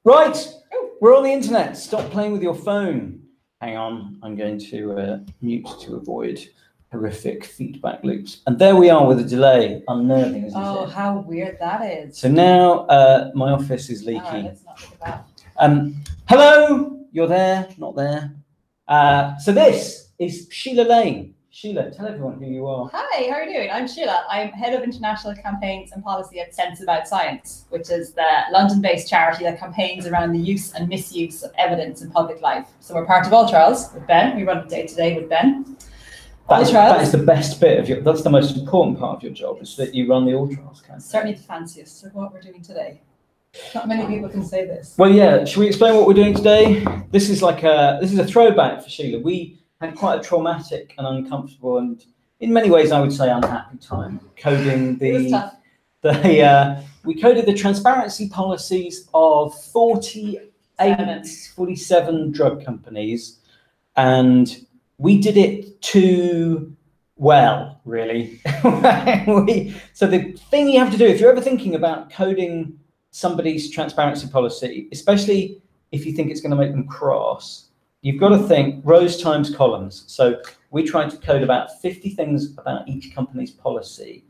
Right, we're on the internet. Stop playing with your phone. Hang on, I'm going to mute to avoid horrific feedback loops. And there we are with a delay. Unnerving, isn't it? Oh, how weird that is. So now my office is leaky. Let's not look at that. Hello, you're there, not there. So this is Sile Lane. Sheila, tell everyone who you are. Hi, how are you doing? I'm Sheila. I'm Head of International Campaigns and Policy at Sense About Science, which is the London-based charity that campaigns around the use and misuse of evidence in public life. So we're part of AllTrials with Ben. We run day-to-day with Ben. That is the best bit of that's the most important part of your job, is that you run the AllTrials campaign. Certainly the fanciest of what we're doing today. Not many people can say this. Well, yeah. Should we explain what we're doing today? This is a throwback for Sheila. We had quite a traumatic and uncomfortable and, in many ways, I would say, unhappy time coding we coded the transparency policies of 47 drug companies, and we did it too well, really. So the thing you have to do, if you're ever thinking about coding somebody's transparency policy, especially if you think it's going to make them cross, you've got to think rows times columns. So we tried to code about 50 things about each company's policy.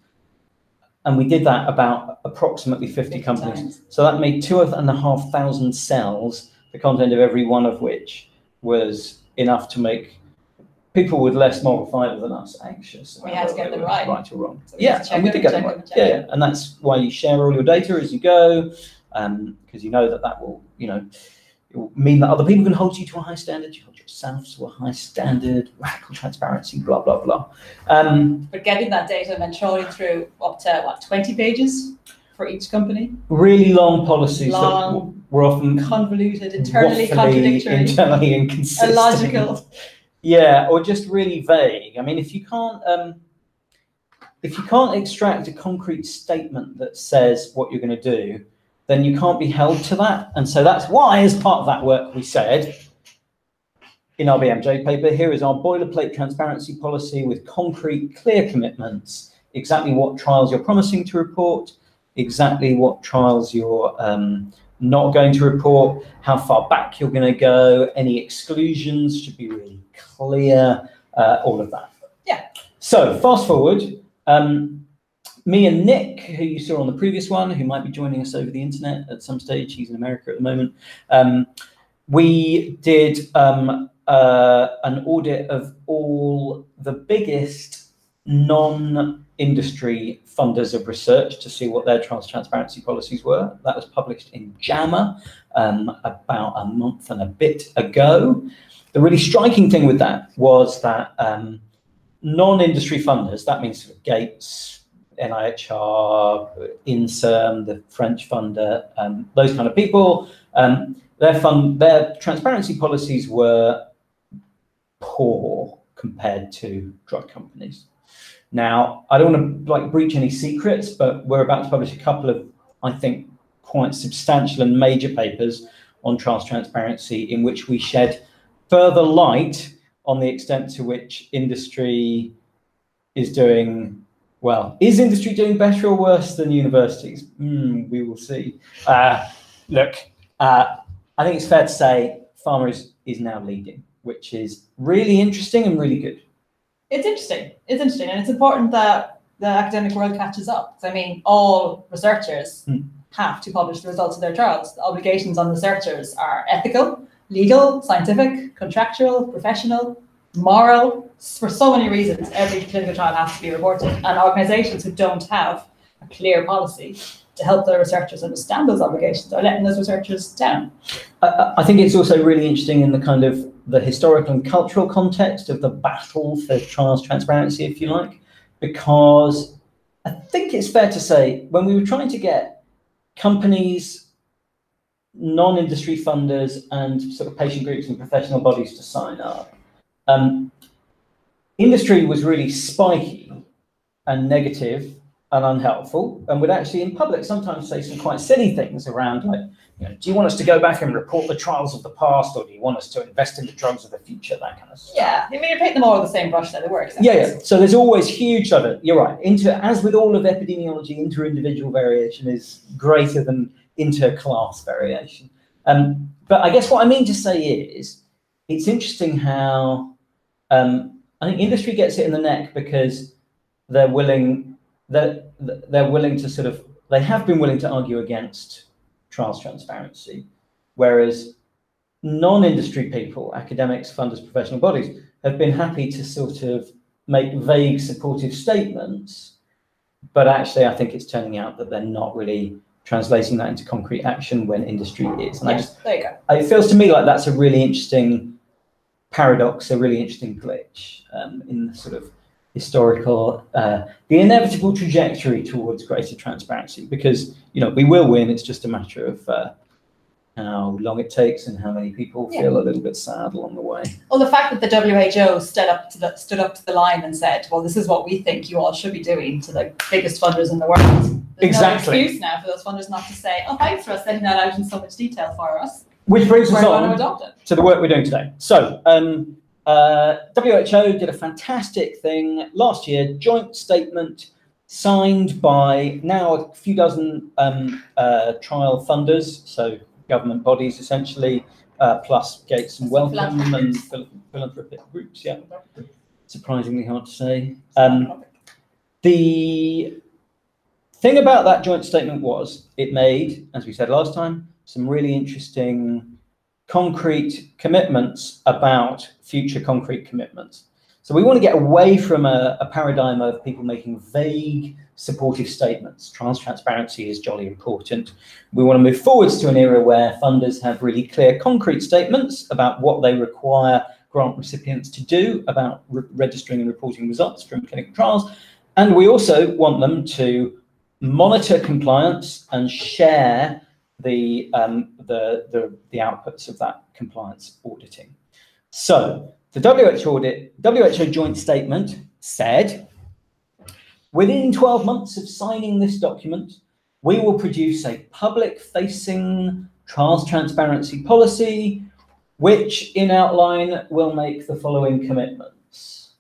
And we did that about approximately 50 companies. Times. So that made 2,500 cells, the content of every one of which was enough to make people with less moral fibre than us anxious. We had to get them right. Right or wrong. So Yeah, and we did get them right. Yeah, and that's why you share all your data as you go, because you know that will, it will mean that other people can hold you to a high standard. You hold yourself to a high standard, radical transparency, blah, blah, blah. But getting that data and then trawling through up to, 20 pages for each company? Really long policies that were often convoluted, internally contradictory, internally inconsistent. Illogical. Yeah, or just really vague. I mean, if you can't extract a concrete statement that says what you're going to do, then you can't be held to that. And so that's why, as part of that work, we said in our BMJ paper, here is our boilerplate transparency policy with concrete, clear commitments, exactly what trials you're promising to report, exactly what trials you're not going to report, how far back you're going to go, any exclusions should be really clear, all of that. Yeah. So fast forward. Me and Nick, who you saw on the previous one, who might be joining us over the internet at some stage, he's in America at the moment, we did an audit of all the biggest non-industry funders of research to see what their trials transparency policies were. That was published in JAMA about a month and a bit ago. The really striking thing with that was that non-industry funders, that means sort of Gates, NIHR, INSERM, the French funder, those kind of people, their transparency policies were poor compared to drug companies. Now, I don't want to breach any secrets, but we're about to publish a couple of, I think, quite substantial and major papers on trials transparency in which we shed further light on the extent to which industry is doing. Well, is industry doing better or worse than universities? We will see. Look, I think it's fair to say pharma is now leading, which is really interesting and really good. It's interesting. It's interesting. And it's important that the academic world catches up. I mean, all researchers have to publish the results of their trials. The obligations on researchers are ethical, legal, scientific, contractual, professional, moral. For so many reasons, every clinical trial has to be reported, and organizations who don't have a clear policy to help their researchers understand those obligations are letting those researchers down. I think it's also really interesting in the kind of the historical and cultural context of the battle for trials transparency, if you like, because I think it's fair to say when we were trying to get companies, non-industry funders, and sort of patient groups and professional bodies to sign up, industry was really spiky and negative and unhelpful, and would actually in public sometimes say some quite silly things around like, do you want us to go back and report the trials of the past, or do you want us to invest in the drugs of the future, that kind of stuff. Yeah, I mean, you paint them all with the same brush that it works. Yeah. So there's always huge you're right, as with all of epidemiology, inter-individual variation is greater than inter-class variation. But I guess what I mean to say is, it's interesting how I think industry gets it in the neck because they're willing to sort of, they have been willing to argue against trials transparency, whereas non-industry people, academics, funders, professional bodies, have been happy to sort of make vague supportive statements, but actually I think it's turning out that they're not really translating that into concrete action when industry is. And there you go. It feels to me like that's a really interesting paradox, a really interesting glitch in the sort of historical, the inevitable trajectory towards greater transparency, because, you know, we will win. It's just a matter of how long it takes and how many people feel a little bit sad along the way. Well, the fact that the WHO stood up to the line and said, well, this is what we think you all should be doing to the biggest funders in the world. There's no excuse now for those funders not to say, oh, thanks for us setting that out in so much detail for us. Which brings us on to the work we're doing today. So WHO did a fantastic thing last year, joint statement signed by now a few dozen trial funders, so government bodies essentially, plus Gates and Wellcome and philanthropic groups, surprisingly hard to say. The thing about that joint statement was it made, as we said last time, some really interesting concrete commitments about future concrete commitments. So we want to get away from a paradigm of people making vague supportive statements. Trials transparency is jolly important. We want to move forwards to an era where funders have really clear concrete statements about what they require grant recipients to do about registering and reporting results from clinical trials. And we also want them to monitor compliance and share the outputs of that compliance auditing. So the WHO joint statement said, within 12 months of signing this document, we will produce a public-facing trials transparency policy, which in outline will make the following commitments.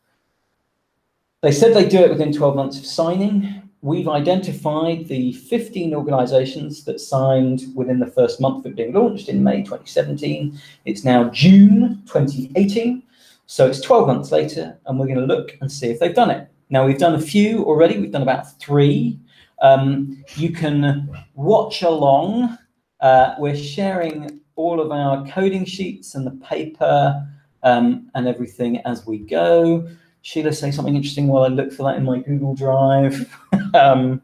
They said they'd do it within 12 months of signing. We've identified the 15 organisations that signed within the first month of it being launched in May 2017. It's now June 2018, so it's 12 months later, and we're going to look and see if they've done it. Now, we've done a few already. We've done about 3. You can watch along. We're sharing all of our coding sheets and the paper and everything as we go. Sheila, say something interesting while I look for that in my Google Drive. Here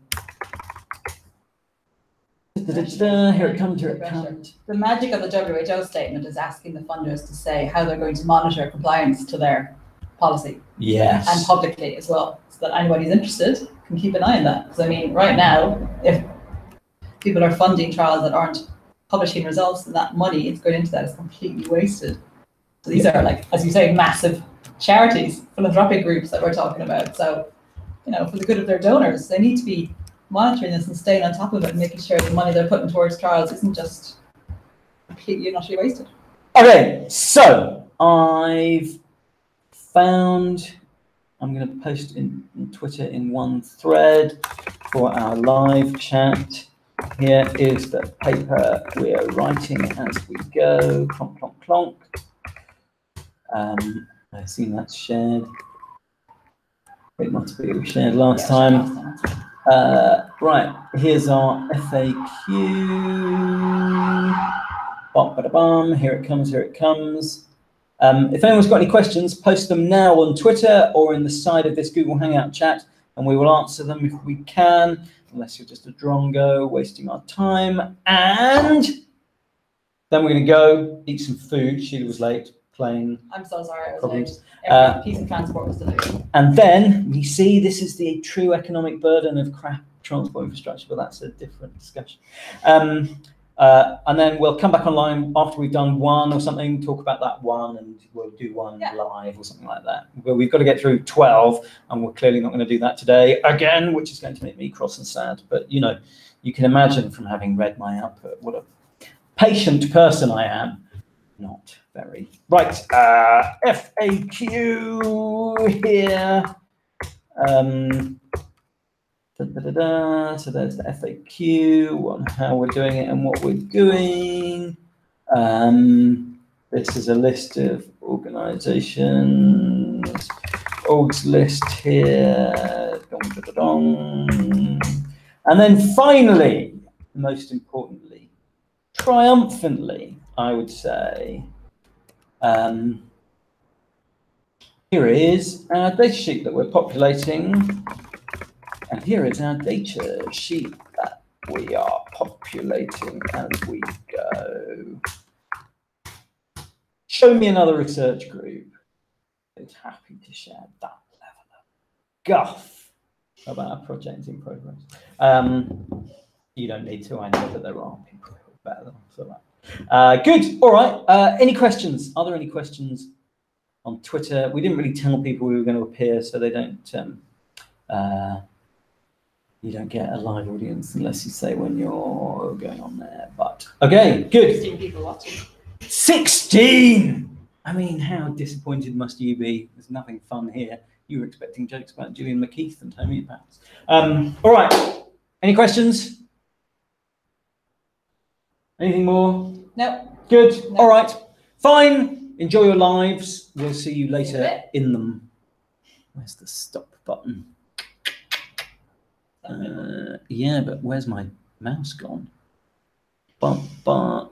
it comes, here it comes. The magic of the WHO statement is asking the funders to say how they're going to monitor compliance to their policy. Yes. And publicly as well, so that anybody who's interested can keep an eye on that. Because I mean, right now, if people are funding trials that aren't publishing results, then that money is going into that is completely wasted. So these are, like, as you say, massive charities, philanthropic groups that we're talking about. So, you know, for the good of their donors, they need to be monitoring this and staying on top of it and making sure the money they're putting towards trials isn't just completely and utterly wasted. Okay, so I've found, I'm going to post in Twitter in one thread for our live chat. Here is the paper we are writing as we go. Clonk, clonk, clonk. I've seen that's shared. It must be shared last time. Right, here's our FAQ. Bum, here it comes, here it comes. If anyone's got any questions, post them now on Twitter or in the side of this Google Hangout chat, and we will answer them if we can, unless you're just a drongo wasting our time. And then we're going to go eat some food. Sheila was late. Plane. I'm so sorry, I was problems. late. Piece of transport was delayed. And then we see this is the true economic burden of crap transport infrastructure, but that's a different discussion. And then we'll come back online after we've done one or something, talk about that one, and we'll do one live or something like that. But we've got to get through 12, and we're clearly not going to do that today again, which is going to make me cross and sad. But, you know, you can imagine from having read my output what a patient person I am. Not very. Right, FAQ here. So there's the FAQ on how we're doing it and what we're doing. This is a list of organisations. Orgs list here. And then finally, most importantly, triumphantly, I would say, here is our data sheet that we're populating. And here is our data sheet that we are populating as we go. Show me another research group that's happy to share that level of guff about a project in progress. You don't need to, I know that there are people who are better than that. Good, all right. Any questions? Are there any questions on Twitter? We didn't really tell people we were going to appear, so they don't, you don't get a live audience unless you say when you're going on there. But okay, good. 16 people watching. 16! I mean, how disappointed must you be? There's nothing fun here. You were expecting jokes about Julian McKeith and Tony Pats. All right, any questions? Anything more? No. Good, No. all right, fine. Enjoy your lives. We'll see you later in them. Where's the stop button? Yeah, but where's my mouse gone? Goodbye.